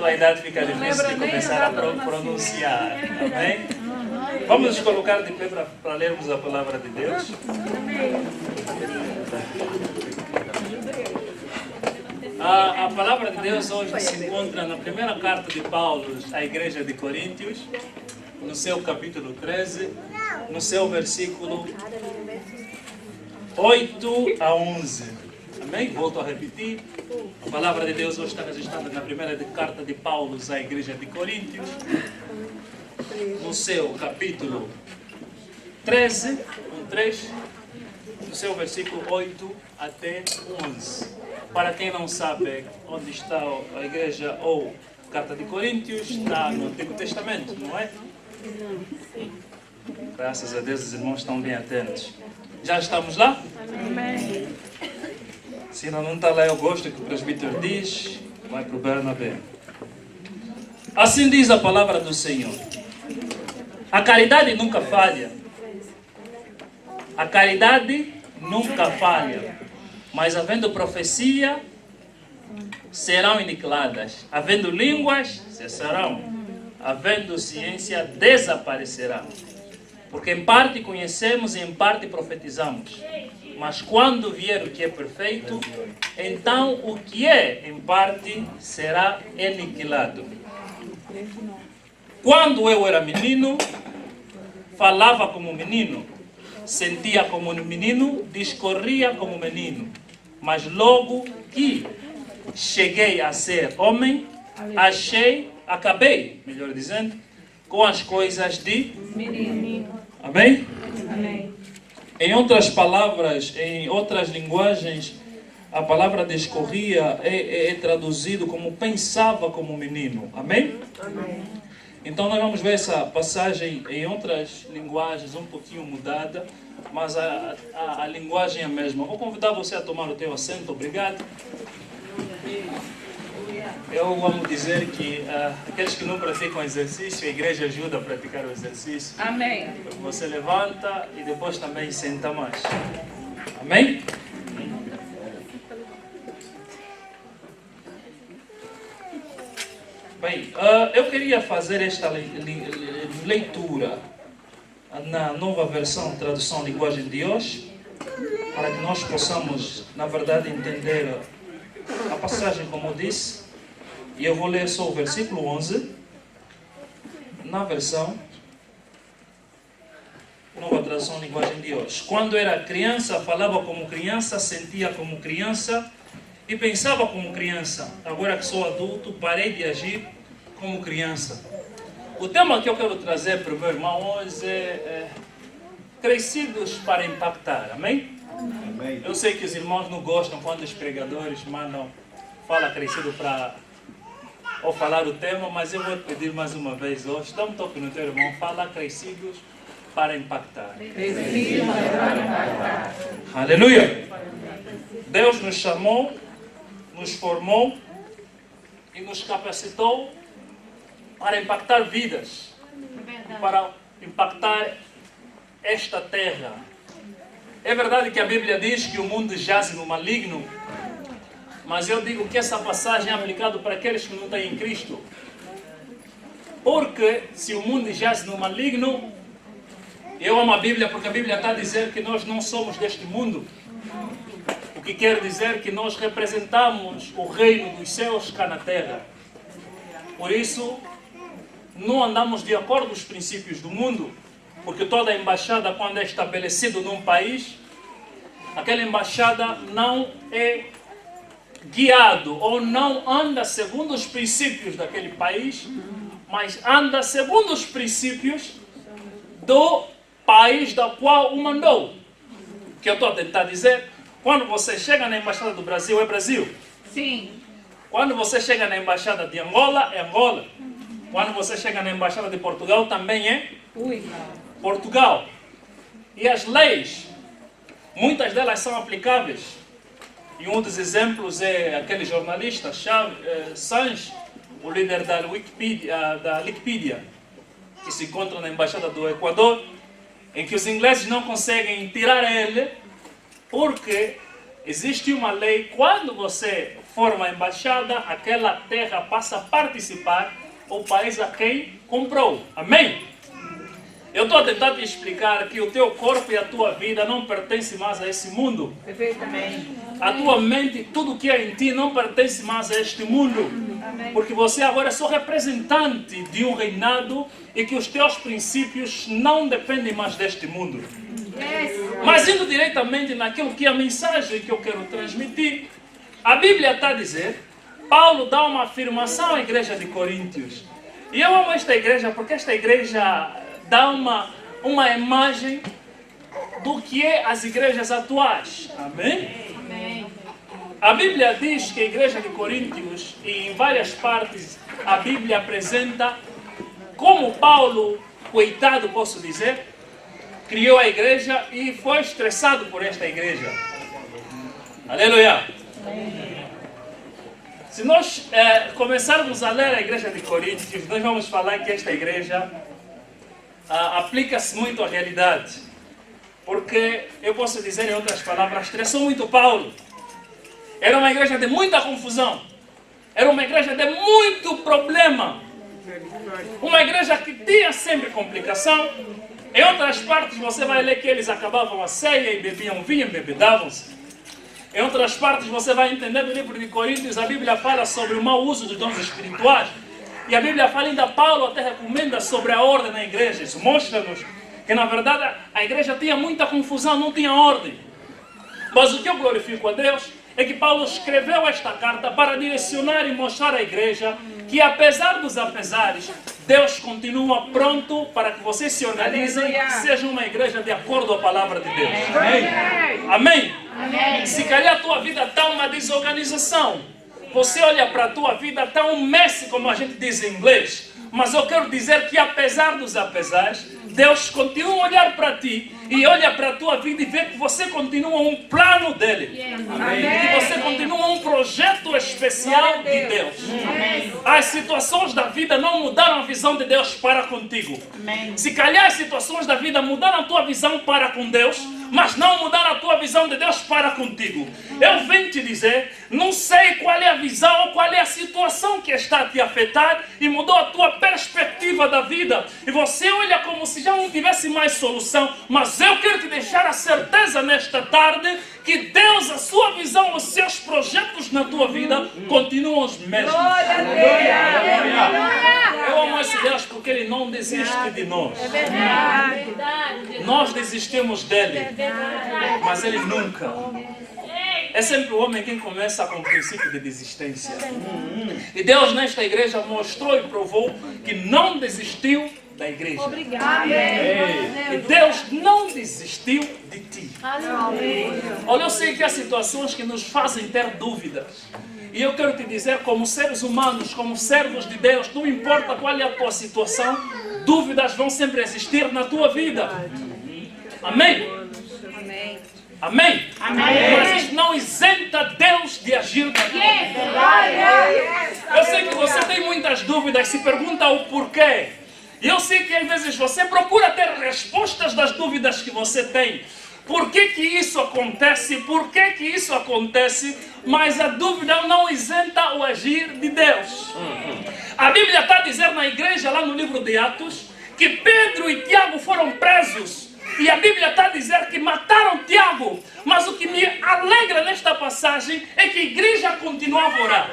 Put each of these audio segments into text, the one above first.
tua idade fica difícil de começar a pronunciar. Amém? Vamos nos colocar de pé para lermos a palavra de Deus. A palavra de Deus hoje se encontra na primeira carta de Paulo à igreja de Coríntios, no seu capítulo 13, no seu versículo 8 a 11. Amém? Volto a repetir. A palavra de Deus hoje está registrada na primeira carta de Paulo à igreja de Coríntios, no seu capítulo 13, no seu versículo 8 até 11. Para quem não sabe onde está a igreja ou carta de Coríntios, está no Antigo Testamento, não é? Graças a Deus os irmãos estão bem atentos. Já estamos lá? Amém. Se não está lá, eu gosto que o presbítero diz, vai para o Bernabé. Assim diz a palavra do Senhor. A caridade nunca falha. A caridade nunca falha. Mas havendo profecia, serão aniquiladas. Havendo línguas, cessarão. Havendo ciência, desaparecerá. Porque em parte conhecemos e em parte profetizamos. Mas quando vier o que é perfeito, então o que é em parte será aniquilado. Quando eu era menino, falava como menino, sentia como menino, discorria como menino. Mas logo que cheguei a ser homem, acabei, melhor dizendo, com as coisas de menino. Amém? Amém. Em outras palavras, em outras linguagens, a palavra discorria é traduzido como pensava como menino. Amém? Amém. Então nós vamos ver essa passagem em outras linguagens, um pouquinho mudada, mas a linguagem é a mesma. Vou convidar você a tomar o teu assento, obrigado. Eu amo dizer que aqueles que não praticam exercício, a igreja ajuda a praticar o exercício. Amém. Você levanta e depois também senta mais. Amém? Bem, eu queria fazer esta leitura na nova versão, tradução linguagem de hoje, para que nós possamos, na verdade, entender a passagem como eu disse. E eu vou ler só o versículo 11, na versão, nova tradução linguagem de hoje. Quando era criança, falava como criança, sentia como criança e pensava como criança. Agora que sou adulto, parei de agir como criança. O tema que eu quero trazer para o meu irmão hoje é crescidos para impactar. Amém? Amém? Eu sei que os irmãos não gostam quando os pregadores mandam fala crescido para ou falar o tema, mas eu vou te pedir mais uma vez hoje. Dá um toque no teu irmão, fala crescidos para impactar. Crescidos para impactar. Aleluia! Deus nos chamou, nos formou e nos capacitou para impactar vidas, para impactar esta terra. É verdade que a Bíblia diz que o mundo jaz no maligno, mas eu digo que essa passagem é aplicada para aqueles que não têm em Cristo. Porque se o mundo jaz no maligno, eu amo a Bíblia porque a Bíblia está a dizer que nós não somos deste mundo. O que quer dizer que nós representamos o reino dos céus cá na terra. Por isso, não andamos de acordo com os princípios do mundo, porque toda embaixada, quando é estabelecida num país, aquela embaixada não é guiado ou não anda segundo os princípios daquele país, mas anda segundo os princípios do país da qual o mandou. O que eu estou a tentar dizer, quando você chega na embaixada do Brasil, é Brasil. Sim. Quando você chega na embaixada de Angola, é Angola. Quando você chega na embaixada de Portugal, também é Portugal. E as leis, muitas delas são aplicáveis. E um dos exemplos é aquele jornalista, Sanj, o líder da Wikipedia, que se encontra na embaixada do Equador, em que os ingleses não conseguem tirar ele, porque existe uma lei, quando você forma a embaixada, aquela terra passa a participar o país a quem comprou. Amém? Eu estou a tentar te explicar que o teu corpo e a tua vida não pertencem mais a esse mundo. Perfeitamente. A tua mente, tudo que é em ti não pertence mais a este mundo. Porque você agora é só representante de um reinado e que os teus princípios não dependem mais deste mundo. Mas indo diretamente naquilo que é a mensagem que eu quero transmitir, a Bíblia está a dizer, Paulo dá uma afirmação à igreja de Coríntios. E eu amo esta igreja porque esta igreja dá uma imagem do que é as igrejas atuais. Amém? A Bíblia diz que a igreja de Coríntios, e em várias partes, a Bíblia apresenta como Paulo, coitado posso dizer, criou a igreja e foi estressado por esta igreja. Aleluia! Se nós começarmos a ler a igreja de Coríntios, nós vamos falar que esta igreja aplica-se muito à realidade. Porque, eu posso dizer em outras palavras, estressou muito Paulo. Era uma igreja de muita confusão. Era uma igreja de muito problema. Uma igreja que tinha sempre complicação. Em outras partes você vai ler que eles acabavam a ceia e bebiam vinho, embebedavam-se. Em outras partes você vai entender no livro de Coríntios, a Bíblia fala sobre o mau uso dos dons espirituais. E a Bíblia fala ainda, Paulo até recomenda sobre a ordem na igreja. Isso mostra-nos que na verdade a igreja tinha muita confusão, não tinha ordem. Mas o que eu glorifico a Deus é que Paulo escreveu esta carta para direcionar e mostrar à igreja que apesar dos apesares, Deus continua pronto para que vocês se organizem e que seja uma igreja de acordo com a palavra de Deus. Amém? Amém? Amém. Se calhar a tua vida está uma desorganização. Você olha para a tua vida, está um mess, como a gente diz em inglês. Mas eu quero dizer que apesar dos apesares, Deus continua a olhar para ti e olha para a tua vida e vê que você continua um plano dele. E que você continua um projeto especial de Deus. As situações da vida não mudaram a visão de Deus para contigo. Se calhar as situações da vida mudaram a tua visão para com Deus, mas não mudaram a tua visão de Deus para contigo. Eu venho te dizer, não sei qual é a visão ou qual é a situação que está a te afetar e mudou a tua perspectiva da vida. E você olha como se já não tivesse mais solução, mas eu quero te deixar a certeza nesta tarde que Deus, a sua visão, os seus projetos na tua vida continuam os mesmos. Eu amo esse Deus porque Ele não desiste de nós. Nós desistimos dele, mas Ele nunca. É sempre o homem quem começa com o princípio de desistência. E Deus nesta igreja mostrou e provou que não desistiu da igreja. E Deus não desistiu de ti. Olha, eu sei que há situações que nos fazem ter dúvidas. E eu quero te dizer, como seres humanos, como servos de Deus, não importa qual é a tua situação, dúvidas vão sempre existir na tua vida. Amém? Amém? Amém. Mas isso não isenta Deus de agir na tua vida. Eu sei que você tem muitas dúvidas, se pergunta o porquê. E eu sei que às vezes você procura ter respostas das dúvidas que você tem. Por que que isso acontece? Por que que isso acontece? Mas a dúvida não isenta o agir de Deus. A Bíblia está a dizer na igreja, lá no livro de Atos, que Pedro e Tiago foram presos. E a Bíblia está a dizer que mataram Tiago. Mas o que me alegra nesta passagem é que a igreja continuava a orar.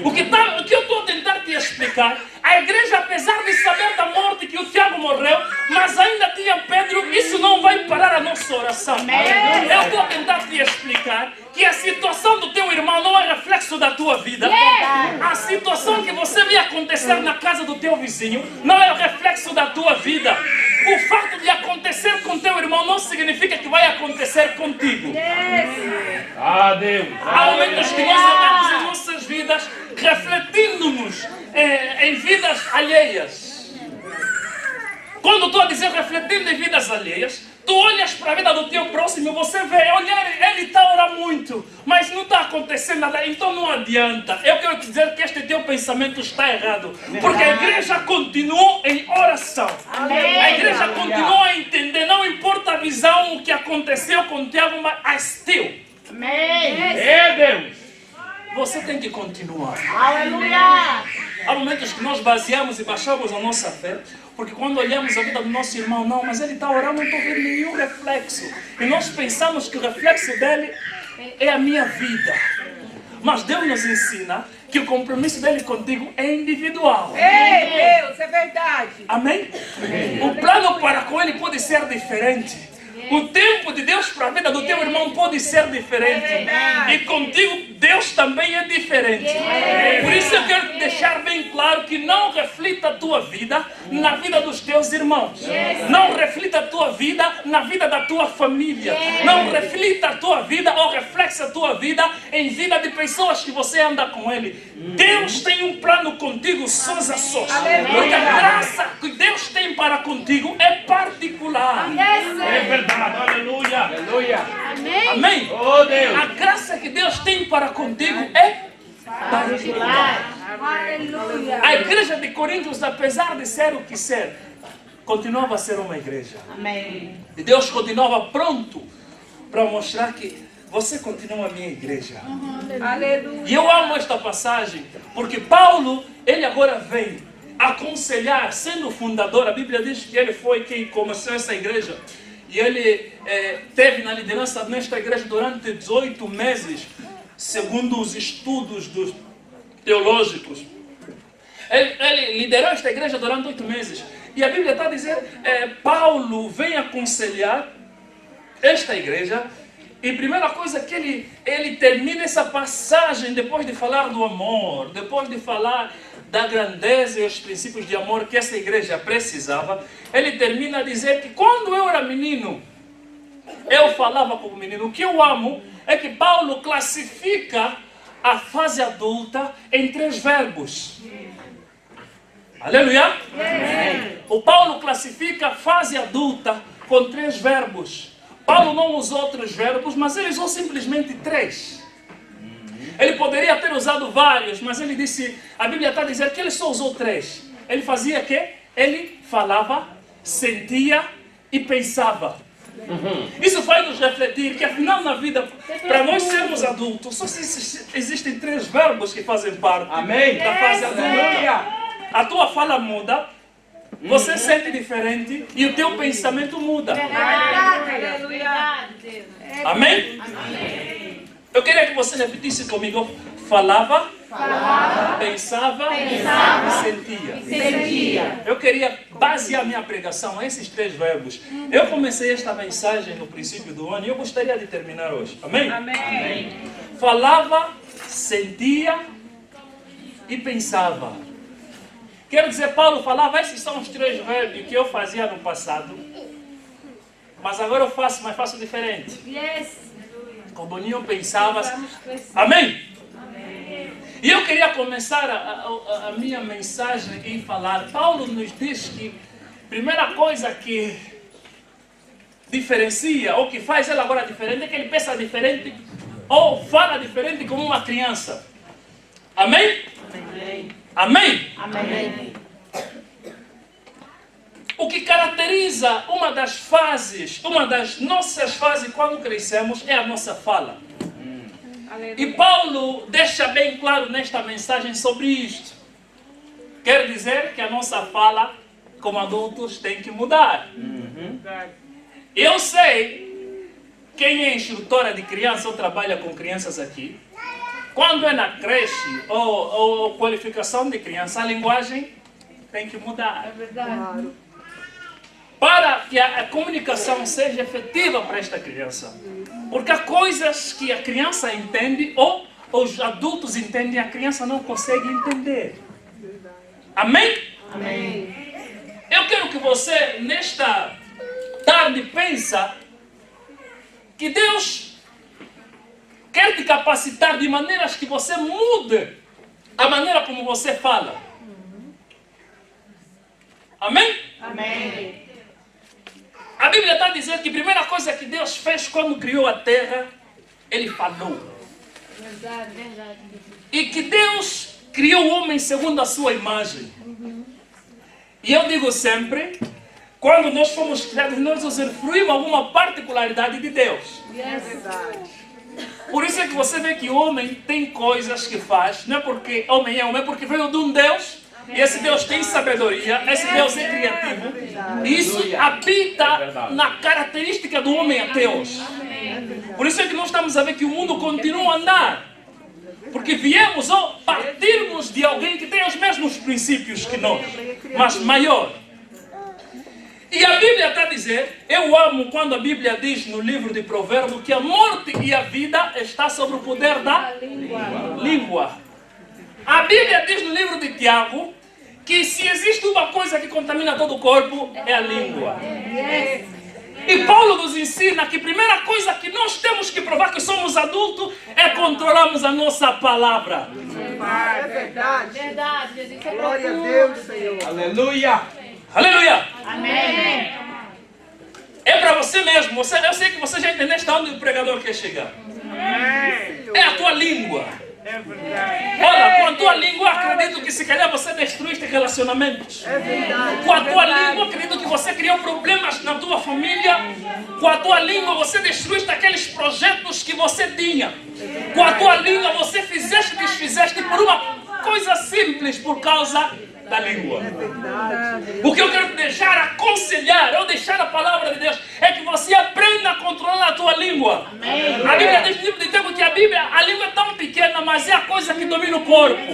O que eu estou a tentar te explicar, a igreja, apesar de saber da morte que o Tiago morreu, mas ainda tinha Pedro, isso não vai parar a nossa oração. Eu estou a tentar te explicar que a situação do teu irmão não é reflexo da tua vida. A situação que você vê acontecer na casa do teu vizinho não é o reflexo da tua vida. O fato de acontecer com teu irmão não significa que vai acontecer contigo. Há momentos que nós andamos em nossas vidas refletindo-nos em vidas alheias. Quando estou a dizer refletindo em vidas alheias, tu olhas para a vida do teu próximo e você vê, olha, ele está a orar muito, mas não está acontecendo nada, então não adianta. Eu quero te dizer que este teu pensamento está errado, porque a igreja continuou em oração. A igreja continuou a entender, não importa a visão, o que aconteceu com o Tiago, mas still. É Deus. você tem que continuar. Aleluia! Há momentos que nós baseamos e baixamos a nossa fé, porque quando olhamos a vida do nosso irmão, não, mas ele está orando, não estou vendo nenhum reflexo. E nós pensamos que o reflexo dele é a minha vida. Mas Deus nos ensina que o compromisso dele contigo é individual. Ei, Deus, é verdade. Amém? O plano para com ele pode ser diferente. O tempo de Deus para a vida do teu irmão pode ser diferente. E contigo, Deus também é diferente. Por isso eu quero te deixar bem claro que não reflita a tua vida na vida dos teus irmãos. Não reflita a tua vida na vida da tua família. Não reflita a tua vida ou reflexa a tua vida em vida de pessoas que você anda com ele. Deus tem um plano contigo sós a sós. Porque a graça que Deus tem para contigo é particular. É verdade, aleluia. Aleluia. Amém? Oh Deus. A graça que Deus tem para contigo é particular. Aleluia. A igreja de Coríntios, apesar de ser o que ser, continuava a ser uma igreja. Amém. E Deus continuava pronto para mostrar que você continua a minha igreja. Aleluia. E eu amo esta passagem, porque Paulo, ele agora vem aconselhar, sendo fundador. A Bíblia diz que ele foi quem começou essa igreja. E ele teve na liderança nesta igreja durante 18 meses, segundo os estudos teológicos. Ele liderou esta igreja durante 8 meses. E a Bíblia está a dizer, Paulo vem aconselhar esta igreja. E a primeira coisa que ele termina essa passagem, depois de falar do amor, depois de falar da grandeza e os princípios de amor que essa igreja precisava, ele termina a dizer que quando eu era menino, eu falava como menino. O que eu amo é que Paulo classifica a fase adulta em 3 verbos. Aleluia! O Paulo classifica a fase adulta com 3 verbos. Paulo não usou outros verbos, mas ele usou simplesmente 3. Ele poderia ter usado vários, mas ele disse, a Bíblia está a dizer que ele só usou 3. Ele fazia o quê? Ele falava, sentia e pensava. Isso faz nos refletir que afinal na vida, para nós sermos adultos, só existem 3 verbos que fazem parte da fase adulta. A tua fala muda, você sente diferente e o teu pensamento muda. Aleluia. Amém? Eu queria que você repetisse comigo. Falava, pensava e sentia. Eu queria basear minha pregação nesses 3 verbos. Eu comecei esta mensagem no princípio do ano e eu gostaria de terminar hoje. Amém? Amém. Falava, sentia e pensava. Quero dizer, Paulo falava, esses são os 3 verbos que eu fazia no passado. Mas agora eu faço, mas faço diferente. Como eu pensava. Amém? E eu queria começar a minha mensagem em falar. Paulo nos diz que a primeira coisa que diferencia, ou que faz ele agora diferente, é que ele pensa diferente, ou fala diferente como uma criança. Amém? Amém? Amém. O que caracteriza uma das fases, uma das nossas fases quando crescemos é a nossa fala. E Paulo deixa bem claro nesta mensagem sobre isto. Quer dizer que a nossa fala como adultos tem que mudar. Eu sei, quem é instrutora de criança ou trabalha com crianças aqui, quando é na creche ou qualificação de criança, a linguagem tem que mudar. É verdade. Para que a comunicação seja efetiva para esta criança. Porque há coisas que a criança entende ou os adultos entendem e a criança não consegue entender. Amém? Amém. Eu quero que você, nesta tarde, pensa que Deus quer te capacitar de maneiras que você mude a maneira como você fala. Amém? Amém. A Bíblia está dizendo que a primeira coisa que Deus fez quando criou a terra, Ele falou. Verdade. E que Deus criou o homem segundo a sua imagem. E eu digo sempre, quando nós fomos criados, nós usufruímos alguma particularidade de Deus. É verdade. Por isso é que você vê que o homem tem coisas que faz, não é porque homem, é porque veio de um Deus, e esse Deus tem sabedoria, esse Deus é criativo, e isso habita na característica do homem até hoje. Por isso é que nós estamos a ver que o mundo continua a andar, porque viemos ou partirmos de alguém que tem os mesmos princípios que nós, mas maior. E a Bíblia está a dizer, eu amo quando a Bíblia diz no livro de Provérbios que a morte e a vida está sobre o poder da língua. A Bíblia diz no livro de Tiago que se existe uma coisa que contamina todo o corpo, é a língua. E Paulo nos ensina que a primeira coisa que nós temos que provar que somos adultos é controlarmos a nossa palavra. É verdade. Verdade, Jesus é Glória a profundo. Deus, Senhor. Aleluia. Aleluia! Amém. É para você mesmo. Eu sei que você já entendeste onde o pregador quer chegar. É a tua língua. Olha, com a tua língua acredito que se calhar você destruíste relacionamentos. É verdade. Com a tua língua acredito que você criou problemas na tua família. Com a tua língua você destruíste aqueles projetos que você tinha. Com a tua língua você fizeste e desfizeste por uma coisa simples, por causa da língua. O que eu quero te deixar, aconselhar, ou deixar a palavra de Deus, é que você aprenda a controlar a tua língua. A Bíblia diz no livro de Tiago que a língua é tão pequena, mas é a coisa que domina o corpo.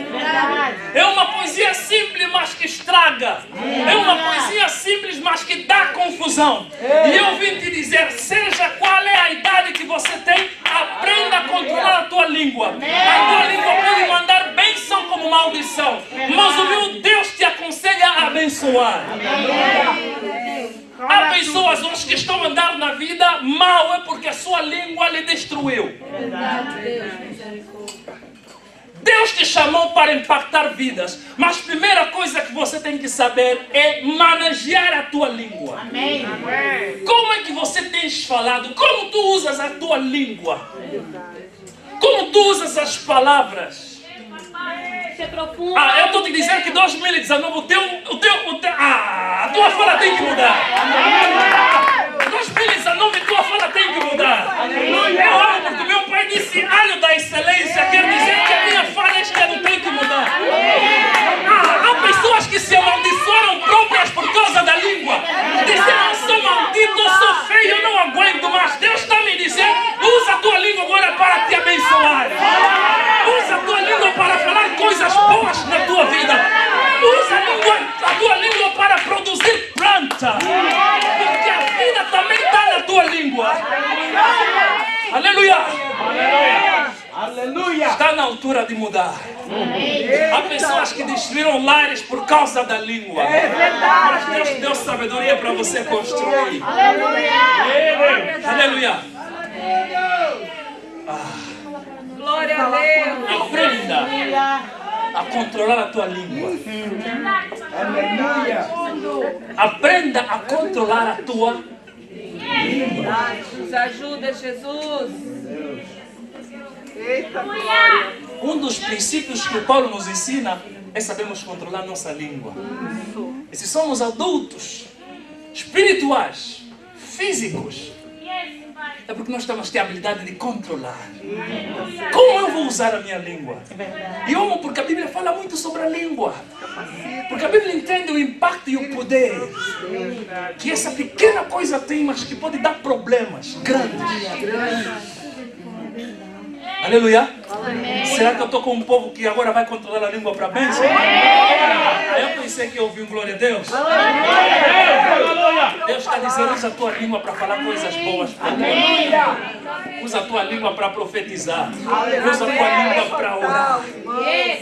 É uma coisinha simples, mas que estraga. É uma coisinha simples, mas que dá confusão. E eu vim te dizer, seja qual é a idade que você tem, aprenda a controlar a tua língua. A tua língua pode mandar bênção como maldição, mas o meu Deus te aconselha a abençoar. Há pessoas hoje que estão a andar na vida mal, é porque a sua língua lhe destruiu. Deus te chamou para impactar vidas, mas a primeira coisa que você tem que saber é manejar a tua língua. Como é que você tens falado? Como tu usas a tua língua? Como tu usas as palavras? Ser profundo. Eu estou te dizendo que 2019 a tua fala tem que mudar. 2019 a tua fala tem que mudar. Eu amo porque meu pai disse ano da excelência, quer dizer que a minha fala este ano tem que mudar. Há pessoas que se amaldiçoaram próprias por causa da língua. Disseram, eu sou maldito, eu sou feio, eu não aguento mais. Deus está me dizendo, usa a tua língua agora para te abençoar. Usa a tua língua para falar coisas boas na tua vida. Usa a tua língua para produzir planta. Porque a vida também está na tua língua. Aleluia. Aleluia. Está na altura de mudar. Há pessoas que destruíram lares por causa da língua. Mas Deus deu sabedoria para você construir. Aleluia. Glória a Deus. Aprenda a controlar a tua língua. Aleluia. Aprenda a controlar a tua. Nos ajuda, Jesus. Eita, glória. Um dos princípios que o Paulo nos ensina é sabermos controlar nossa língua. E se somos adultos, espirituais, físicos, é porque nós temos que ter a habilidade de controlar. Como eu vou usar a minha língua? E eu amo porque a Bíblia fala muito sobre a língua. Porque a Bíblia entende o impacto e o poder que essa pequena coisa tem, mas que pode dar problemas grandes. Aleluia. Será que eu estou com um povo que agora vai controlar a língua para a bênção? Eu pensei que eu ouvi um glória a Deus. Deus está dizendo, usa a tua língua para falar coisas boas. Usa a tua língua para profetizar. Usa a tua língua para orar.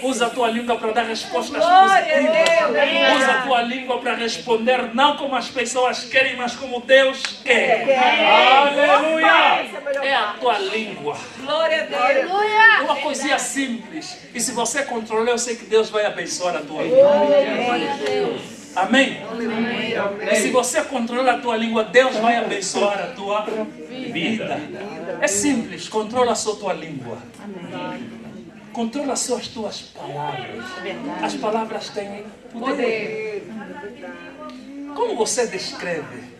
Usa a tua língua para dar respostas positivas. Usa a tua língua para responder não como as pessoas querem, mas como Deus quer. Aleluia. É a tua língua. Glória a Deus. É uma coisinha simples. E se você controlar, eu sei que Deus vai abençoar a tua vida. Amém? E se você controlar a tua língua, Deus vai abençoar a tua vida. É simples, controla só a tua língua. Controla só as tuas palavras. As palavras têm poder. Como você descreve?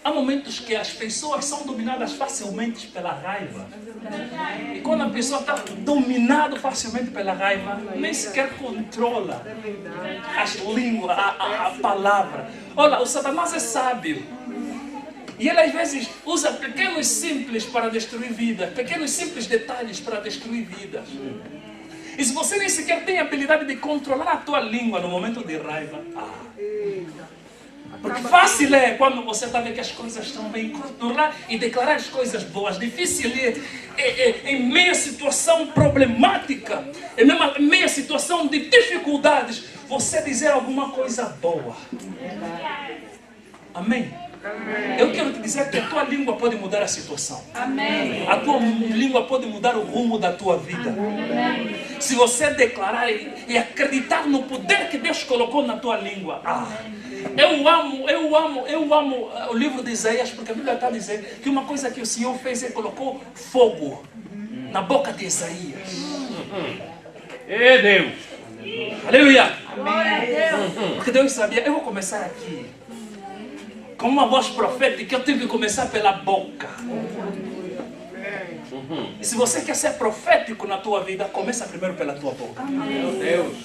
há momentos que as pessoas são dominadas facilmente pela raiva. E quando a pessoa está dominada facilmente pela raiva, nem sequer controla as línguas, a palavra. Olha, o Satanás é sábio. E ele às vezes usa pequenos simples para destruir vidas, pequenos simples detalhes para destruir vidas. E se você nem sequer tem a habilidade de controlar a tua língua no momento de raiva, porque fácil é quando você está vendo que as coisas estão bem, controlar e declarar as coisas boas. Difícil é em meia situação problemática, em meia situação de dificuldades, você dizer alguma coisa boa. Amém? Eu quero te dizer que a tua língua pode mudar a situação. Amém. A tua língua pode mudar o rumo da tua vida. Amém. Se você declarar e acreditar no poder que Deus colocou na tua língua. Eu amo o livro de Isaías, porque a Bíblia está dizendo que uma coisa que o Senhor fez é colocou fogo na boca de Isaías. É Deus. Aleluia. Amém. Porque Deus sabia, eu vou começar aqui. Com uma voz profética, eu tenho que começar pela boca. E se você quer ser profético na tua vida, começa primeiro pela tua boca. Meu Deus.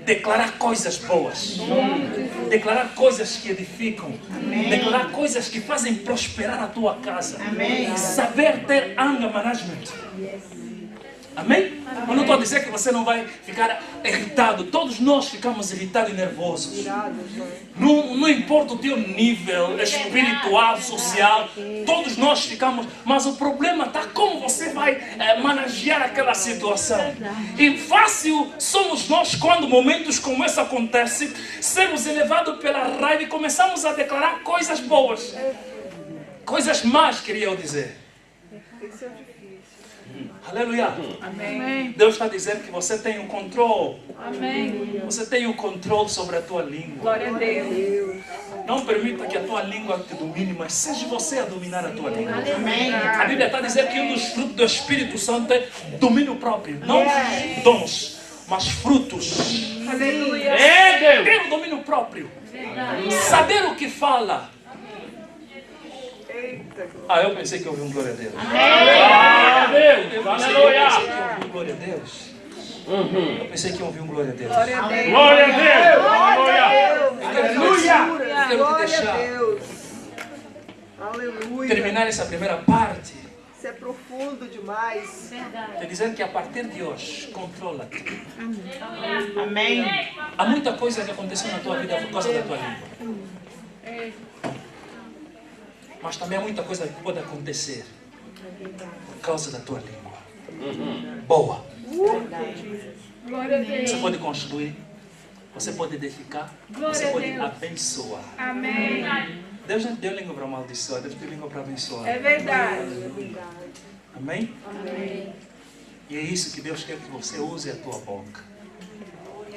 Declarar coisas boas. Declarar coisas que edificam. Declarar coisas que fazem prosperar a tua casa. Saber ter anger management. Amém? Eu não estou a dizer que você não vai ficar irritado. Todos nós ficamos irritados e nervosos. Não importa o teu nível espiritual, social. Todos nós ficamos. Mas o problema está como você vai manejar aquela situação. E fácil somos nós quando momentos como esse acontecem, sermos elevados pela raiva e começamos a declarar coisas boas. Coisas más, queria eu dizer. Aleluia. Amém. Deus está dizendo que você tem um controle. Amém. Você tem um controle sobre a tua língua. Glória a Deus. Não permita que a tua língua te domine, mas seja você a dominar a tua língua. Amém. A Bíblia está dizendo que um dos frutos do Espírito Santo é domínio próprio. Não dons, mas frutos. Aleluia. É Deus. Ter o domínio próprio. Saber o que fala. Eu pensei que eu ouvi um glória a Deus. Glória a Deus. Eu pensei Aleluia. que eu ouvi um glória a Deus. Eu pensei que eu ouvi um glória a Deus. Glória a Deus. Glória a Deus. Aleluia. Aleluia. Eu quero te Glória a deixar Deus. Aleluia. terminar essa primeira parte Isso é profundo demais. te dizendo que a partir de hoje, controla-te. Amém. Há muita coisa que aconteceu na tua vida por causa da tua língua. Mas também há muita coisa que pode acontecer por causa da tua língua. Boa. Glória a Deus. Você pode construir, você pode edificar, você pode abençoar. Amém. Deus não te deu língua para amaldiçoar, Deus te deu língua para abençoar. É verdade. Amém? E é isso que Deus quer que você use a tua boca.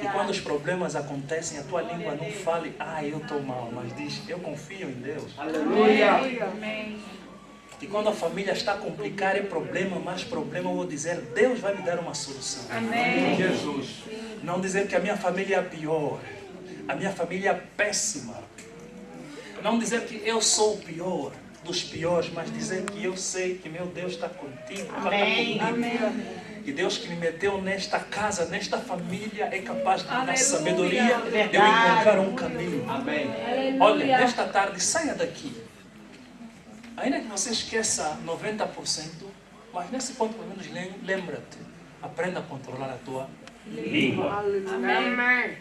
E quando os problemas acontecem, a tua língua não fale, eu estou mal, mas diz, eu confio em Deus. Amém. E quando a família está a complicar, é problema, mais problema, eu vou dizer, Deus vai me dar uma solução. Amém. Jesus. Não dizer que a minha família é a pior, a minha família é péssima. Não dizer que eu sou o pior dos piores, mas dizer que eu sei que meu Deus está contigo. Amém. E Deus que me meteu nesta casa, nesta família, é capaz de me dar Aleluia. sabedoria de eu encontrar um caminho. Amém. Olha, nesta tarde, saia daqui. Ainda que você esqueça 90%, mas nesse ponto, pelo menos, lembra-te. Aprenda a controlar a tua língua. Amém.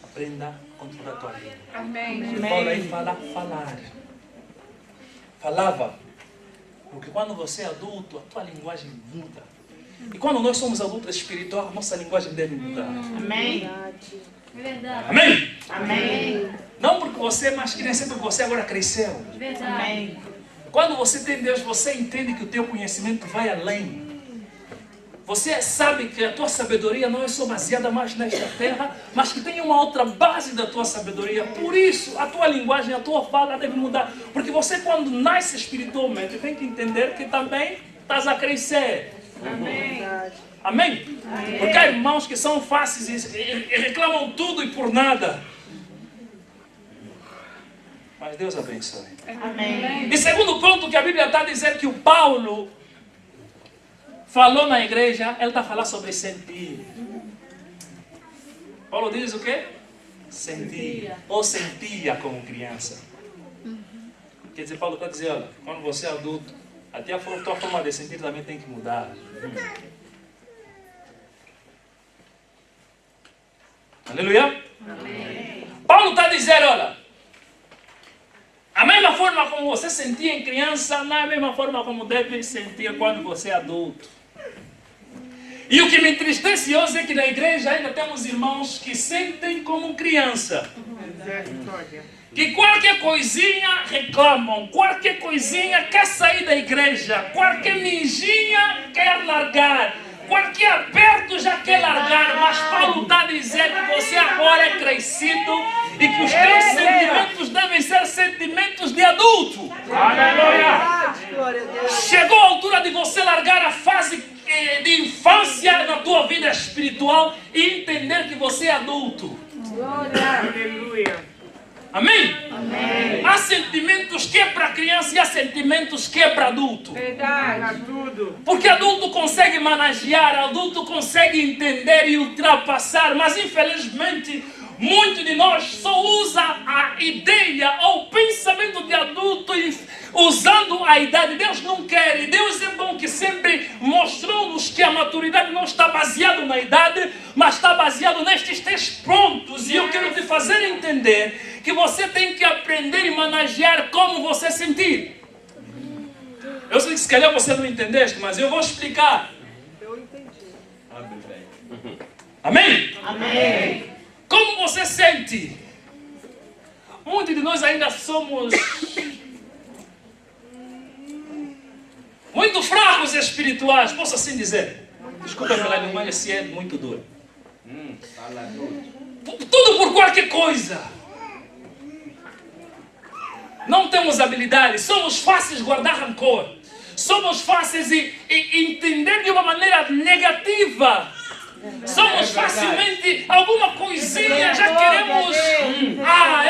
Aprenda a controlar a tua língua. Amém. Paulo aí fala falar. Falava. Porque quando você é adulto, a tua linguagem muda. E quando nós somos adultos espirituais, a nossa linguagem deve mudar. Amém. Verdade. Amém? Amém. Não porque você é mais criança, porque você agora cresceu. Verdade. Amém. Quando você tem Deus, você entende que o teu conhecimento vai além. Você sabe que a tua sabedoria não é só baseada mais nesta terra, mas que tem uma outra base da tua sabedoria. Por isso, a tua linguagem, a tua fala deve mudar. Porque você, quando nasce espiritualmente, tem que entender que também estás a crescer. Amém. Amém? Porque há irmãos que são fáceis e reclamam tudo e por nada. Mas Deus abençoe. Amém. E segundo ponto que a Bíblia está dizendo que o Paulo falou na igreja, ele está a falar sobre sentir. Paulo diz o quê? Sentir. Ou sentia como criança. Quer dizer, Paulo está dizendo, olha, quando você é adulto, até a tua forma de sentir também tem que mudar. Aleluia? Amém. Paulo está dizendo, olha, a mesma forma como você sentia em criança, não é a mesma forma como deve sentir quando você é adulto. E o que me entristece hoje é que na igreja ainda temos irmãos que sentem como criança. Que qualquer coisinha reclamam, qualquer coisinha quer sair da igreja, qualquer minjinha quer largar, qualquer aperto já quer largar. Mas Paulo está dizendo que você agora é crescido e que os teus sentimentos devem ser sentimentos de adulto. Aleluia! Chegou a altura de você largar a fase de infância na tua vida espiritual e entender que você é adulto. Aleluia. Amém? Amém. Há sentimentos que é para criança e há sentimentos que é para adulto. Verdade. Tudo. Porque adulto consegue manejar, adulto consegue entender e ultrapassar, mas infelizmente muitos de nós só usa a ideia ou o pensamento de adulto usando a idade. Deus não quer, e Deus é bom que sempre mostrou-nos que a maturidade não está baseada na idade, mas está baseado nestes 3 pontos. E eu quero te fazer entender que você tem que aprender e manejar como você sentir. Eu sei que se calhar você não entendeste, mas eu vou explicar. Eu entendi. Amém? Amém. Como você sente? Muitos de nós ainda somos muito fracos espirituais, posso assim dizer. Desculpa pela linguagem se é muito dura. Tudo por qualquer coisa. Não temos habilidade, somos fáceis de guardar rancor. Somos fáceis de entender de uma maneira negativa. Somos facilmente, alguma coisinha já queremos.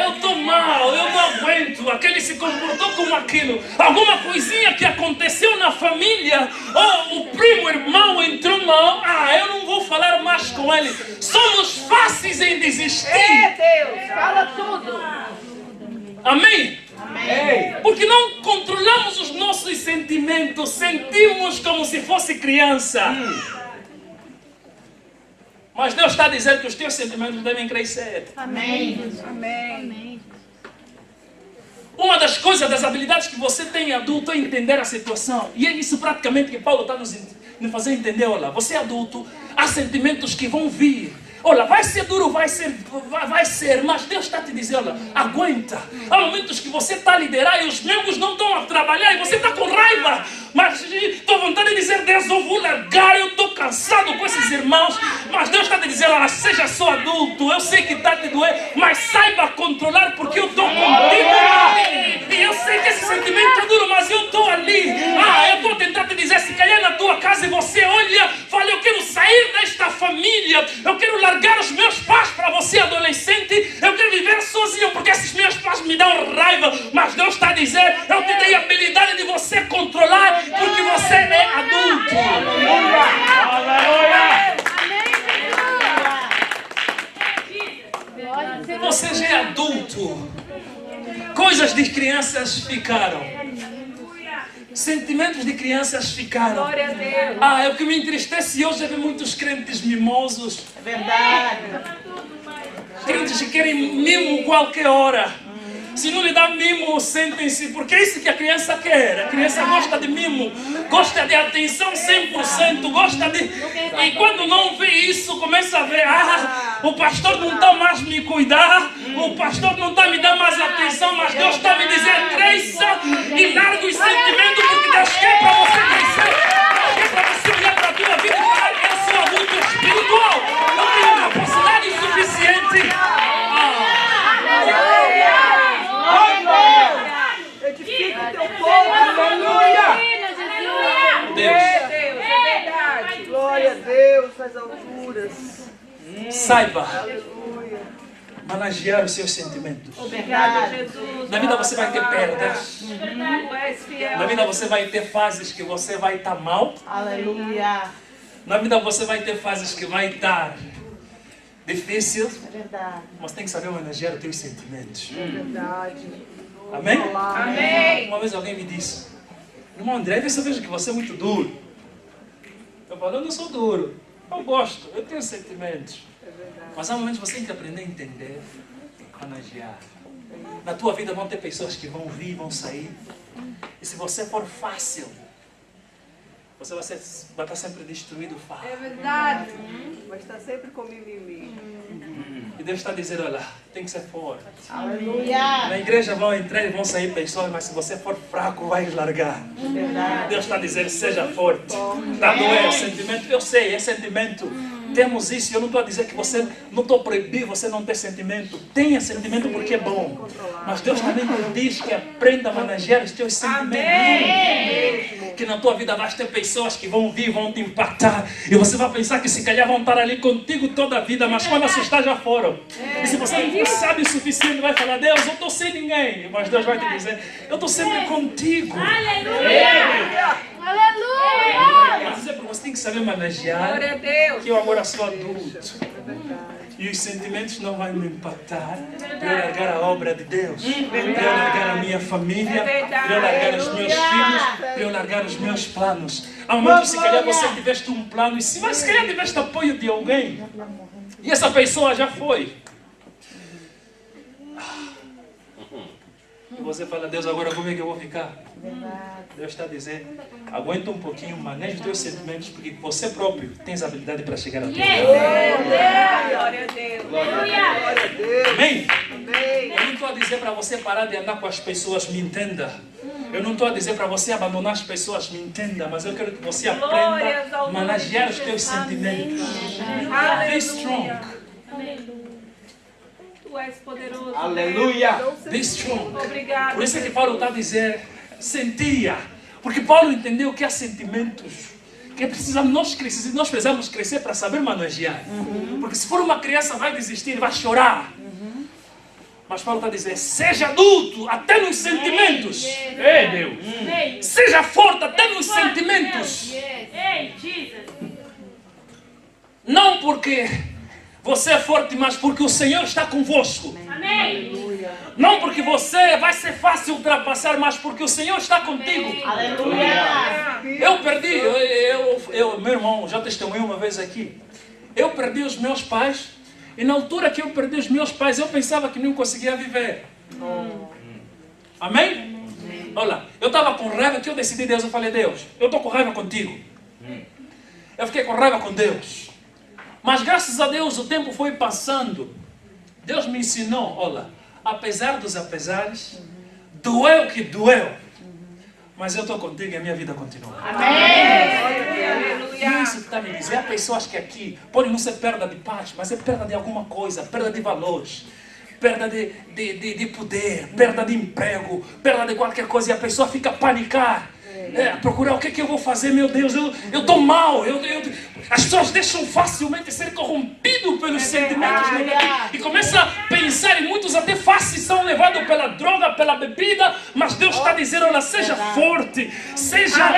Eu estou mal, eu não aguento. Aquele se comportou como aquilo. Alguma coisinha que aconteceu na família, ou o primo, irmão entrou mal. Eu não vou falar mais com ele. Somos fáceis em desistir. Deus, fala tudo. Amém? Amém. Porque não controlamos os nossos sentimentos, sentimos como se fosse criança. Mas Deus está dizendo que os teus sentimentos devem crescer. Amém. Amém. Uma das coisas, das habilidades que você tem adulto é entender a situação. E é isso praticamente que Paulo está nos fazendo entender. Olha, você é adulto, há sentimentos que vão vir. Olha, vai ser duro, vai ser, mas Deus está te dizendo, olha, aguenta. Há momentos que você está a liderar e os membros não estão a trabalhar e você está com raiva. Mas estou com vontade de dizer, Deus, eu vou largar, eu estou cansado com esses irmãos. Mas Deus está te dizendo, olha, seja só adulto, eu sei que está te doer, mas saiba controlar porque eu estou contigo. E eu sei que esse sentimento é duro, mas eu estou ali. Eu estou a tentar te dizer, se calhar na tua casa e você olha, fala, eu quero sair desta família, eu quero largar os meus pais para você adolescente, eu quero viver sozinho porque esses meus pais me dão raiva, mas Deus está a dizer, eu te dei a habilidade de você controlar porque você é adulto. Aleluia! Você já é adulto. Coisas de crianças ficaram. Sentimentos de crianças ficaram. Glória a Deus. É o que me entristece hoje é ver muitos crentes mimosos. É verdade. Crentes que querem mimo qualquer hora. Se não lhe dá mimo, sentem-se, porque é isso que a criança quer. A criança gosta de mimo, gosta de atenção 100%, gosta de... E quando não vê isso, começa a ver, o pastor não está mais me cuidar, o pastor não está me dando mais atenção, mas Deus está me dizendo, cresça e larga os sentimentos, porque Deus quer para você crescer. Deus quer para você olhar para a tua vida e falar, eu sou adulto espiritual, eu tenho capacidade suficiente. Edifica o teu povo. Aleluia. Deus. Deus, é verdade. Glória a Deus nas alturas. Saiba, Aleluia. manejar os seus sentimentos. Obrigado, Jesus. Na vida você vai ter perdas. Tu és fiel. Na vida você vai ter fases que você vai estar mal. Aleluia. Na vida você vai ter fases que vai estar difícil. É verdade. Mas tem que saber manejar os teus sentimentos. É verdade. Amém? Amém. Uma vez alguém me disse: irmão André, às vezes eu vejo que você é muito duro. Eu falo: eu não sou duro. Eu gosto, eu tenho sentimentos. Mas há momentos que você tem que aprender a entender, manejar. Na tua vida vão ter pessoas que vão vir e vão sair. E se você for fácil, você vai estar sempre destruído fácil. É verdade. Mas está sempre com mimimi. E Deus está dizendo: olha, tem que ser forte. Aleluia. Na igreja vão entrar e vão sair pessoas, mas se você for fraco, vai largar. Verdade. Deus está dizendo: seja forte. Está a doer o sentimento. Eu sei, é sentimento. Temos isso. Eu não estou a dizer que você, não estou a proibir você não ter sentimento. Tenha sentimento porque é bom. Mas Deus também te diz que aprenda a manejar os teus sentimentos. Que na tua vida vai ter pessoas que vão vir, vão te impactar. E você vai pensar que se calhar vão estar ali contigo toda a vida. Mas quando assustar já foram. E se você não sabe o suficiente, vai falar: Deus, eu estou sem ninguém. Mas Deus vai te dizer: eu estou sempre contigo. Aleluia! Mas você tem que saber manejar. Glória a Deus. Que eu agora sou adulto. E os sentimentos não vão me impactar para eu largar a obra de Deus, para eu largar a minha família, para eu largar os meus filhos, para eu largar os meus planos. Há momentos, se calhar você tiveste um plano, mas se calhar tiveste apoio de alguém, e essa pessoa já foi. E você fala: Deus, agora como é que eu vou ficar? Deus está dizendo: aguenta um pouquinho, maneja os teus sentimentos, porque você próprio tens a habilidade para chegar a Deus. Glória a Deus. Amém? Eu não estou a dizer para você parar de andar com as pessoas, me entenda. Eu não estou a dizer para você abandonar as pessoas, me entenda. Mas eu quero que você aprenda a manejar os teus sentimentos. Be strong. Tu és poderoso. Aleluia. Be strong. Obrigado. Por isso é que Paulo está a dizer: sentia. Porque Paulo entendeu que há sentimentos que nós precisamos crescer para saber manejar. Porque se for uma criança, vai desistir, vai chorar. Mas Paulo está a dizer: seja adulto até nos sentimentos. Ei, Deus. Seja forte até nos sentimentos. Ei, Jesus! Não porque você é forte, mas porque o Senhor está convosco. Amém! Não porque você vai ser fácil ultrapassar, mas porque o Senhor está contigo. Aleluia. Eu perdi, meu irmão, já testemunhei uma vez aqui. Eu perdi os meus pais. E na altura que eu perdi os meus pais, eu pensava que não conseguia viver. Amém? Olha, eu estava com raiva, que eu decidi: Deus, eu falei: Deus, eu estou com raiva contigo. Eu fiquei com raiva com Deus. Mas graças a Deus o tempo foi passando. Deus me ensinou: olha, apesar dos apesares, doeu que doeu, mas eu estou contigo e a minha vida continua. Aleluia. Isso que está me dizendo. Há pessoas que aqui podem não ser perda de paz, mas é perda de alguma coisa, perda de valores, perda de poder, perda de emprego, perda de qualquer coisa, e a pessoa fica a panicar. Procurar o que é que eu vou fazer, meu Deus, eu estou mal. As pessoas deixam facilmente ser corrompidos pelos sentimentos negativos e começam a pensar, e muitos até fáceis são levados pela droga, pela bebida, mas Deus está dizendo: olha, seja forte, seja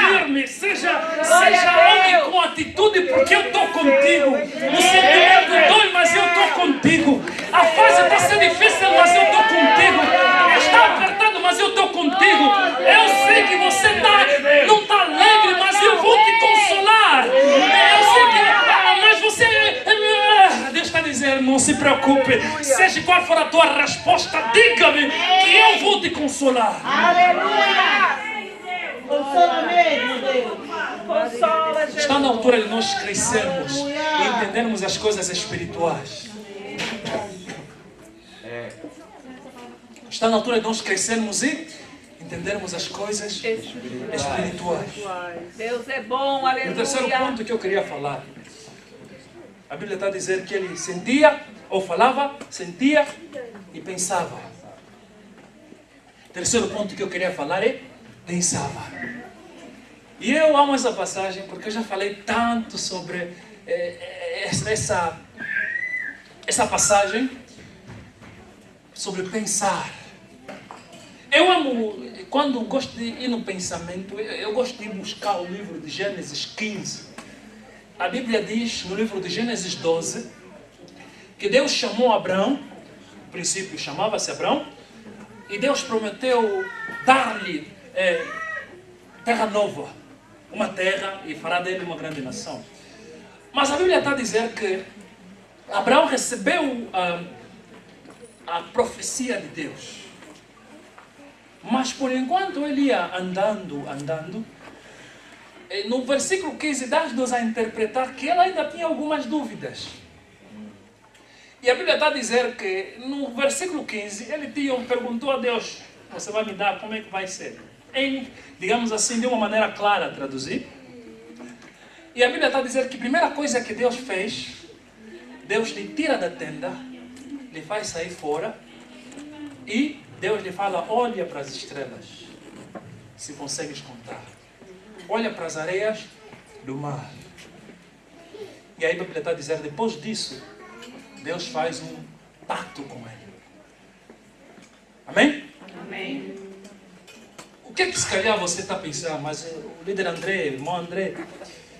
firme, seja homem com atitude, porque eu estou contigo. O sentimento dói, mas eu estou contigo. A fase está sendo difícil, mas eu estou contigo. Está apertado, mas eu estou contigo. Eu sei que você não está alegre, mas eu vou te consolar. Eu sei que, mas você... Deus está dizendo: não se preocupe. Seja qual for a tua resposta, diga-me que eu vou te consolar. Aleluia. Consola mesmo, Deus. Consola, Jesus. Está na altura de nós crescermos e entendermos as coisas espirituais. Está na altura de nós crescermos e entendermos as coisas espirituais. Deus é bom, E o terceiro aleluia. ponto que eu queria falar. A Bíblia está a dizer que ele sentia, ou falava, sentia e pensava. O terceiro ponto que eu queria falar é: pensava. E eu amo essa passagem porque eu já falei tanto sobre essa passagem. sobre pensar. Eu amo, quando gosto de ir no pensamento, eu gosto de buscar o livro de Gênesis 15. A Bíblia diz, no livro de Gênesis 12, que Deus chamou Abraão, no princípio chamava-se Abraão, e Deus prometeu dar-lhe terra nova, uma terra, e fará dele uma grande nação. Mas a Bíblia está a dizer que Abraão recebeu a profecia de Deus. Mas por enquanto ele ia andando, no versículo 15 dá-nos a interpretar que ele ainda tinha algumas dúvidas. E a Bíblia está a dizer que no versículo 15 ele perguntou a Deus: você vai me dar, como é que vai ser? Digamos assim, de uma maneira clara a traduzir. E a Bíblia está a dizer que a primeira coisa que Deus fez, Deus lhe tira da tenda, lhe faz sair fora e Deus lhe fala: olha para as estrelas, se consegues contar. Olha para as areias do mar. E aí a Bíblia está a dizer, depois disso, Deus faz um pacto com ele. Amém? Amém. O que é que se calhar você está pensando? Mas o líder André, o irmão André,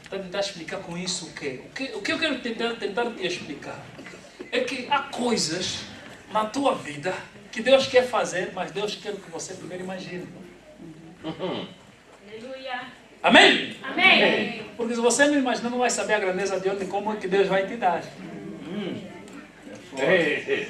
está a tentar explicar com isso o quê? O que eu quero tentar te explicar é que há coisas na tua vida que Deus quer fazer, mas Deus quer que você primeiro imagine. Aleluia. Amém? Amém. Porque se você não imaginar, não vai saber a grandeza de onde e como é que Deus vai te dar.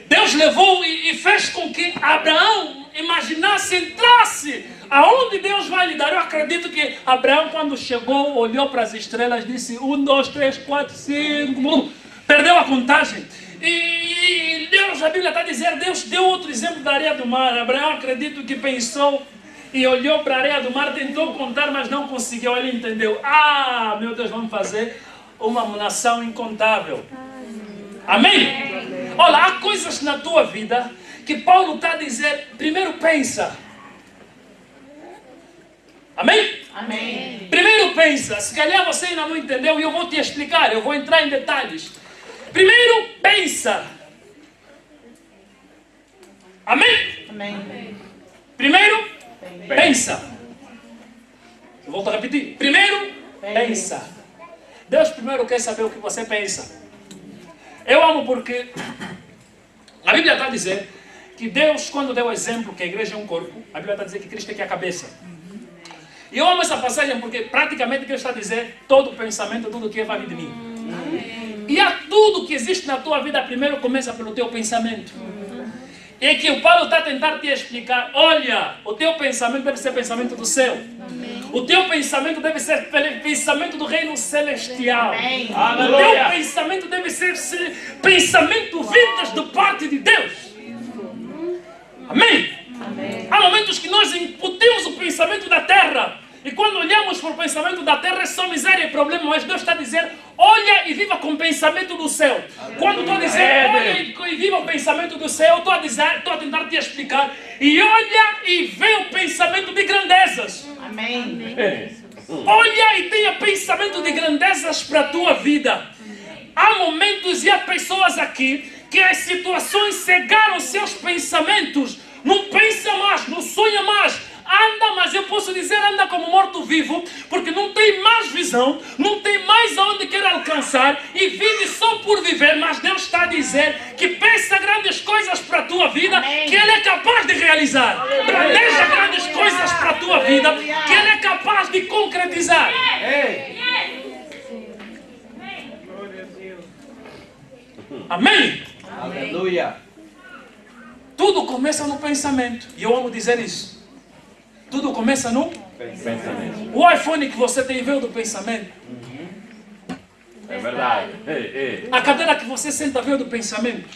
Deus levou e fez com que Abraão imaginasse, entrasse aonde Deus vai lhe dar. Eu acredito que Abraão, quando chegou, olhou para as estrelas, disse 1, 2, 3, 4, 5, perdeu a contagem. E Deus, a Bíblia está a dizer, Deus deu outro exemplo da areia do mar. Abraão, acredito que pensou e olhou para a areia do mar, tentou contar, mas não conseguiu. Ele entendeu: ah, meu Deus, vamos fazer uma nação incontável. Amém? Olha, há coisas na tua vida que Paulo está a dizer, primeiro pensa. Amém? Amém. Primeiro pensa. Se calhar você ainda não entendeu e eu vou te explicar, eu vou entrar em detalhes. Primeiro pensa. Amém? Amém. Primeiro pensa. Eu volto a repetir. Primeiro pensa. Deus primeiro quer saber o que você pensa. Eu amo porque a Bíblia está a dizer que Deus, quando deu o exemplo que a igreja é um corpo, a Bíblia está a dizer que Cristo é que é a cabeça. E eu amo essa passagem porque praticamente Deus está a dizer todo pensamento, tudo que vai vir de mim. E a tudo que existe na tua vida primeiro começa pelo teu pensamento. E que o Paulo está a tentar te explicar: olha, o teu pensamento deve ser pensamento do céu. O teu pensamento deve ser pensamento do reino celestial. O teu pensamento deve ser pensamento vindas de parte de Deus. Amém? Há momentos que nós incutimos o pensamento da terra. E quando olhamos para o pensamento da terra é só miséria e problema. Mas Deus está a dizer: olha e viva com o pensamento do céu. Quando estou a dizer olha e viva o pensamento do céu, estou a tentar te explicar. E olha e vê o pensamento de grandezas. Amém. Olha e tenha pensamento de grandezas para a tua vida. Há momentos e há pessoas aqui que as situações cegaram seus pensamentos. Não pensa mais, não sonha mais. Anda, mas eu posso dizer, anda como morto-vivo, porque não tem mais visão, não tem mais aonde quer alcançar e vive só por viver. Mas Deus está a dizer que pensa grandes coisas para a tua vida, que Ele é capaz de realizar. Planeja grandes coisas para a tua vida, que Ele é capaz de concretizar. Amém? Aleluia. Tudo começa no pensamento. E eu amo dizer isso. Tudo começa no Pensamento. O iPhone que você tem veio do pensamento. É verdade. A cadeira que você senta veio do pensamento.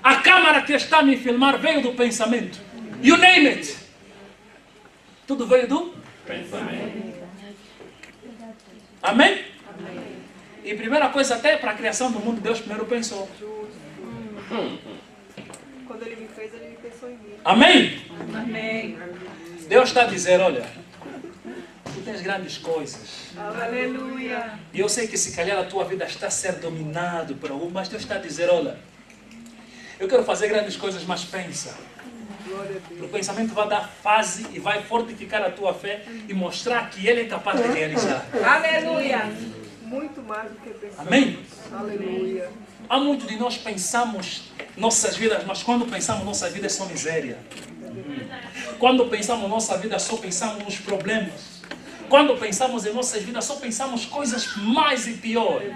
A câmera que está a me filmar veio do pensamento. You name it. Tudo veio do Pensamento. Amém? E primeira coisa, até para a criação do mundo, Deus primeiro pensou. Quando Ele me fez, Ele me pensou em mim. Amém? Amém. Deus está a dizer, olha, tu tens grandes coisas. Aleluia. E eu sei que se calhar a tua vida está a ser dominado por algo, mas Deus está a dizer, olha, Eu quero fazer grandes coisas, mas pensa. O pensamento vai dar fase e vai fortificar a tua fé e mostrar que Ele é capaz de realizar. Aleluia. Muito mais do que pensamos. Amém? Aleluia. Há muito de nós pensamos nossas vidas, mas quando pensamos nossa vida é só miséria. Quando pensamos nossa vida, só pensamos nos problemas. Quando pensamos em nossas vidas, só pensamos coisas mais e piores.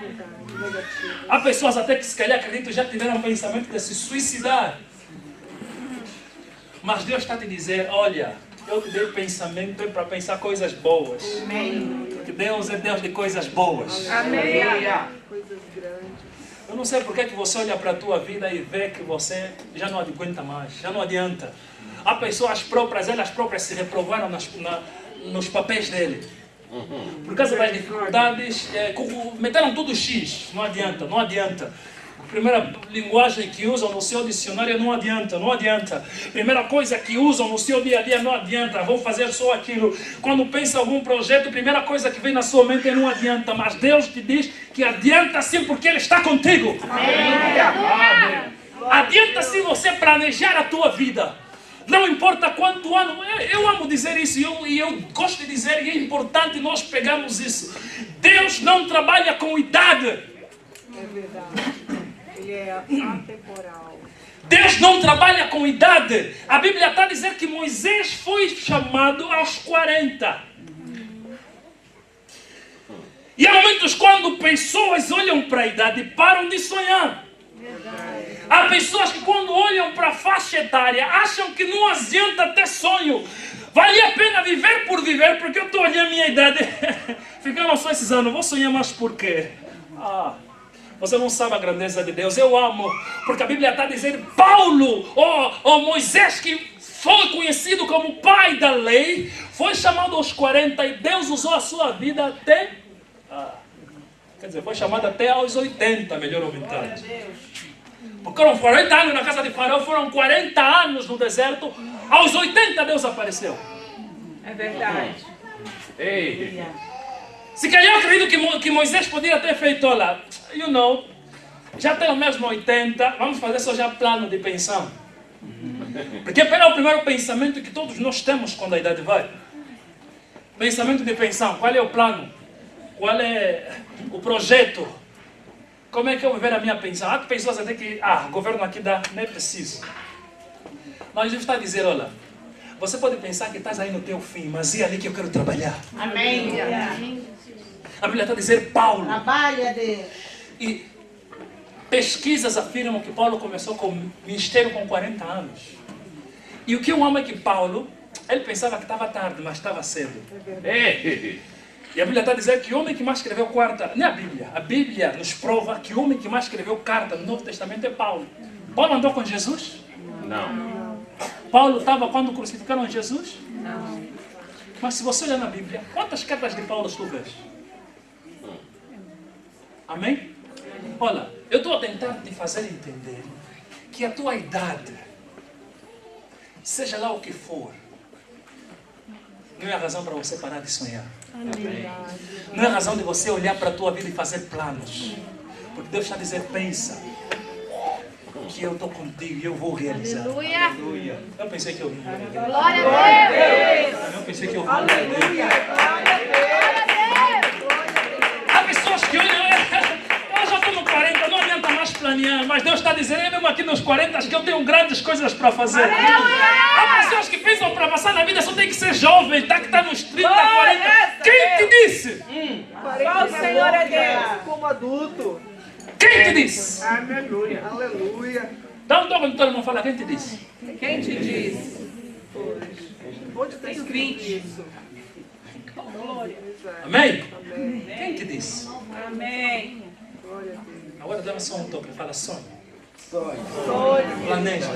Há pessoas até que se calhar acredito já tiveram o pensamento de se suicidar. Mas Deus está a te dizer, olha, eu te dei pensamento para pensar coisas boas. Porque Deus é Deus de coisas boas. Amém. Coisas grandes. Eu não sei porque que você olha para a tua vida e vê que você já não aguenta mais, já não adianta. Há pessoas próprias, elas próprias se reprovaram nos papéis dele. Por causa das dificuldades, meteram tudo X, não adianta, não adianta. A primeira linguagem que usam no seu dicionário não adianta, não adianta. Primeira coisa que usam no seu dia a dia não adianta, vão fazer só aquilo. Quando pensa em algum projeto, a primeira coisa que vem na sua mente é não adianta, mas Deus te diz que adianta sim porque Ele está contigo. Amém. Adianta sim você planejar a tua vida. Não importa quanto ano, eu amo dizer isso e eu gosto de dizer e é importante nós pegarmos isso. Deus não trabalha com idade. É verdade. Ele é atemporal. Deus não trabalha com idade. A Bíblia está a dizer que Moisés foi chamado aos 40. E há momentos quando pessoas olham para a idade e param de sonhar. Há pessoas que quando olham para a faixa etária acham que não adianta ter sonho. Vale a pena viver por viver, porque eu estou olhando a minha idade. Ficando só esses anos, vou sonhar mais por quê? Você não sabe a grandeza de Deus. Eu amo, porque a Bíblia está dizendo, Paulo, Moisés, que foi conhecido como pai da lei, foi chamado aos 40 e Deus usou a sua vida até... quer dizer, foi chamado até aos 80, melhor aumentado. Porque foram 40 anos na casa de Faraó, foram 40 anos no deserto, aos 80 Deus apareceu. É verdade. Ei. Se calhar eu acredito que Moisés poderia ter feito, olha, já tenho mesmo 80, vamos fazer só já plano de pensão. Porque é o primeiro pensamento que todos nós temos quando a idade vai. Pensamento de pensão, qual é o plano? Qual é o projeto? Como é que eu vou ver a minha pensão? Há pessoas até que, o governo aqui dá, não é preciso. Mas Deus está a dizer, olha, você pode pensar que estás aí no teu fim, mas é ali que eu quero trabalhar. Amém. A Bíblia está a dizer, Paulo. Trabalha, Deus. E pesquisas afirmam que Paulo começou com o ministério com 40 anos. E o que eu amo é que Paulo, ele pensava que estava tarde, mas estava cedo. Ei. E a Bíblia está a dizer que o homem que mais escreveu carta, não é a Bíblia nos prova que o homem que mais escreveu carta no Novo Testamento é Paulo. Paulo andou com Jesus? Não. Paulo estava quando crucificaram Jesus? Não. Mas se você olhar na Bíblia, quantas cartas de Paulo tu vês? Amém? Olha, eu estou a tentar te fazer entender que a tua idade, seja lá o que for, não é a razão para você parar de sonhar. Não é a razão de você olhar para a tua vida e fazer planos. Porque Deus está a dizer, pensa que eu estou contigo e eu vou realizar. Aleluia. Eu pensei que eu ia. Glória a Deus. Eu pensei que eu ia. Há pessoas que olham, eu já estou no 40, não adianta mais planear, mas Deus está dizendo, mesmo aqui nos 40, que eu tenho grandes coisas para fazer. Há pessoas que pensam para passar na vida só tem que ser jovem, que está nos 30, 40. Quem te disse? Só o Senhor é Deus. Como adulto. Quem te disse? Aleluia. Aleluia. Dá um toque no todo mundo fala, quem te disse? Quem te diz? Onde está escrito isso? Amém? Quem te disse? Amém. Glória a Deus. Agora dá só um toque, fala sonho. Sonho. Planeja.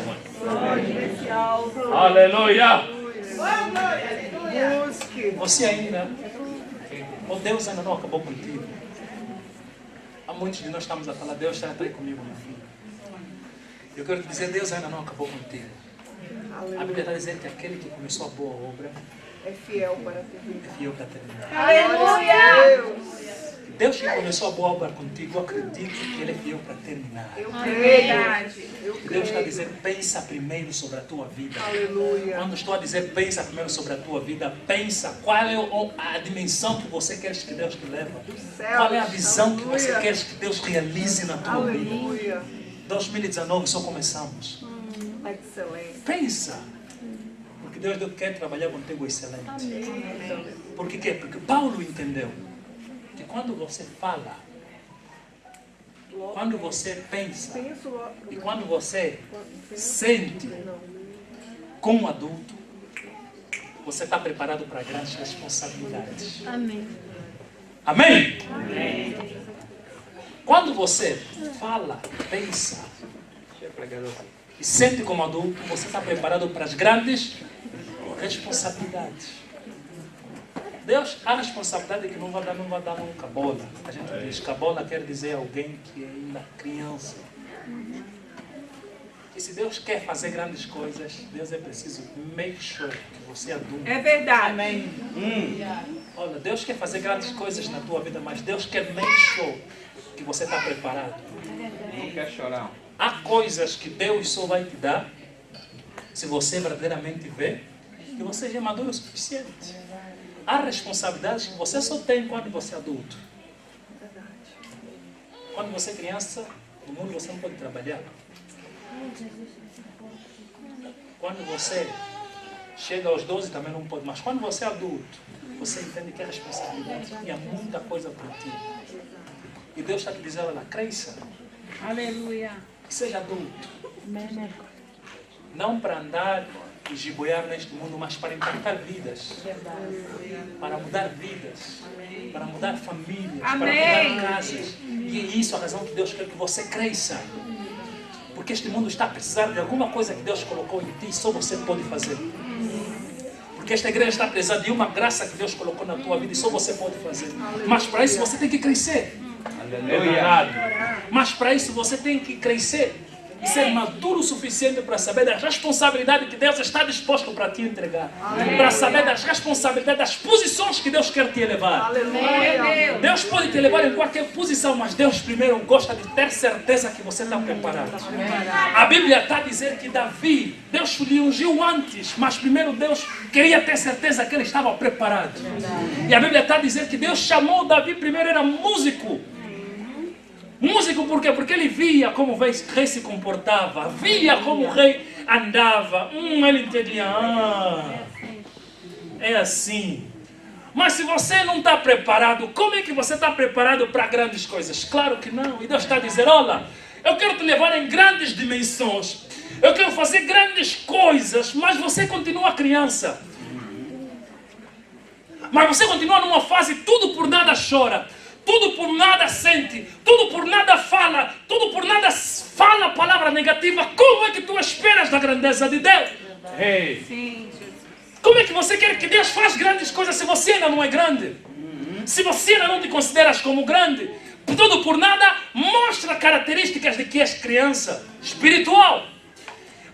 Especial. Aleluia. Busque. Você ainda, Deus ainda não acabou contigo. Há muitos de nós estamos a falar, Deus está aí comigo, meu filho. Eu quero te dizer, Deus ainda não acabou contigo. A Bíblia está dizendo que aquele que começou a boa obra É fiel para terminar. é fiel para terminar. Aleluia. Deus. Deus que começou a boa obra contigo, eu acredito que Ele é fiel para terminar. É verdade. Deus está dizendo, pensa primeiro sobre a tua vida. Aleluia. Quando estou a dizer, pensa primeiro sobre a tua vida, pensa qual é a dimensão que você quer que Deus te leve. Qual é a visão que você quer que Deus realize na tua vida. Aleluia. 2019 só começamos. Excelente. Pensa. Porque Deus quer trabalhar contigo excelente. Por quê? Porque Paulo entendeu que quando você fala, quando você pensa e quando você sente como um adulto, você está preparado para grandes responsabilidades. Amém. Amém? Amém. Quando você fala, pensa e sente como adulto, você está preparado para as grandes responsabilidades. Deus, a responsabilidade que não vai dar nunca bola. A gente diz que a bola quer dizer alguém que é ainda criança. E se Deus quer fazer grandes coisas, Deus é preciso make sure que você é adulto. É verdade. Amém. Olha, Deus quer fazer grandes coisas na tua vida, mas Deus quer make sure que você está preparado. Não quer chorar. Há coisas que Deus só vai te dar se você verdadeiramente vê que você já é maduro o suficiente. Há responsabilidades que você só tem quando você é adulto. Quando você é criança, no mundo você não pode trabalhar. Quando você chega aos 12 também não pode. Mas quando você é adulto, você entende que é responsabilidade. E há muita coisa por ti. E Deus está te dizendo, olha, cresça. Aleluia. Seja adulto. Não para andar e giboiar neste mundo, mas para impactar vidas. Para mudar vidas. Para mudar famílias. Amém. Para mudar casas. E é isso a razão que Deus quer que você cresça. Porque este mundo está a precisar de alguma coisa que Deus colocou em ti e só você pode fazer. Porque esta igreja está a precisar de uma graça que Deus colocou na tua vida e só você pode fazer. Mas para isso você tem que crescer. Aleluia. Mas para isso você tem que crescer e ser maduro o suficiente para saber das responsabilidades que Deus está disposto para te entregar. Para saber das responsabilidades, das posições que Deus quer te elevar. Aleluia. Deus pode te levar em qualquer posição, mas Deus primeiro gosta de ter certeza que você está preparado. A Bíblia está a dizer que Davi, Deus lhe ungiu antes, mas primeiro Deus queria ter certeza que ele estava preparado. E a Bíblia está a dizer que Deus chamou Davi primeiro, era músico. Músico por quê? Porque ele via como o rei se comportava, via como o rei andava. Ele entendia, é assim. Mas se você não está preparado, como é que você está preparado para grandes coisas? Claro que não. E Deus está a dizer, olha, eu quero te levar em grandes dimensões. Eu quero fazer grandes coisas, mas você continua criança. Mas você continua numa fase, tudo por nada chora. Tudo por nada sente, tudo por nada fala, tudo por nada fala palavra negativa. Como é que tu esperas da grandeza de Deus? Ei. Sim, Jesus. Como é que você quer que Deus faça grandes coisas se você ainda não é grande? Se você ainda não te consideras como grande? Tudo por nada mostra características de que és criança espiritual.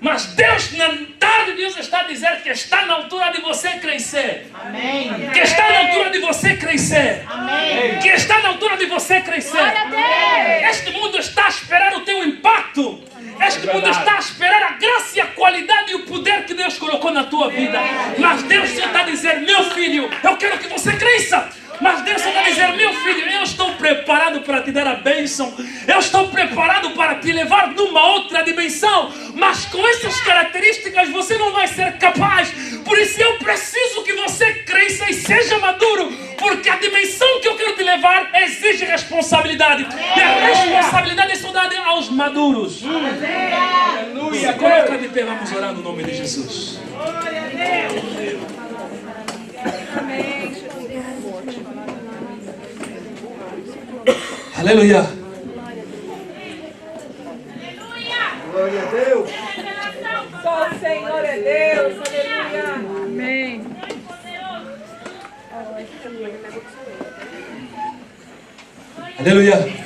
Mas Deus, na tarde, Deus está a dizer que está na altura de você crescer. Amém. Que está na altura de você crescer. Amém. Que está na altura de você crescer. Glória a Deus. Este mundo está a esperar o teu impacto. Este mundo está a esperar a graça e a qualidade e o poder que Deus colocou na tua vida. Mas Deus só está a dizer, meu filho, eu quero que você cresça. Mas Deus está a dizer, meu filho, eu estou preparado para te dar a bênção. Eu estou preparado para te levar numa outra dimensão. Mas com essas características você não vai ser capaz. Por isso eu preciso que você cresça e seja maduro. Porque a dimensão que eu quero te levar exige responsabilidade. E a responsabilidade é só dada aos maduros. Aleluia. Se coloca de pé, vamos orar no nome de Jesus. Glória a Deus. Amém. Aleluia. Glória a Deus. Só o Senhor é Deus. Aleluia. Amém. Aleluia.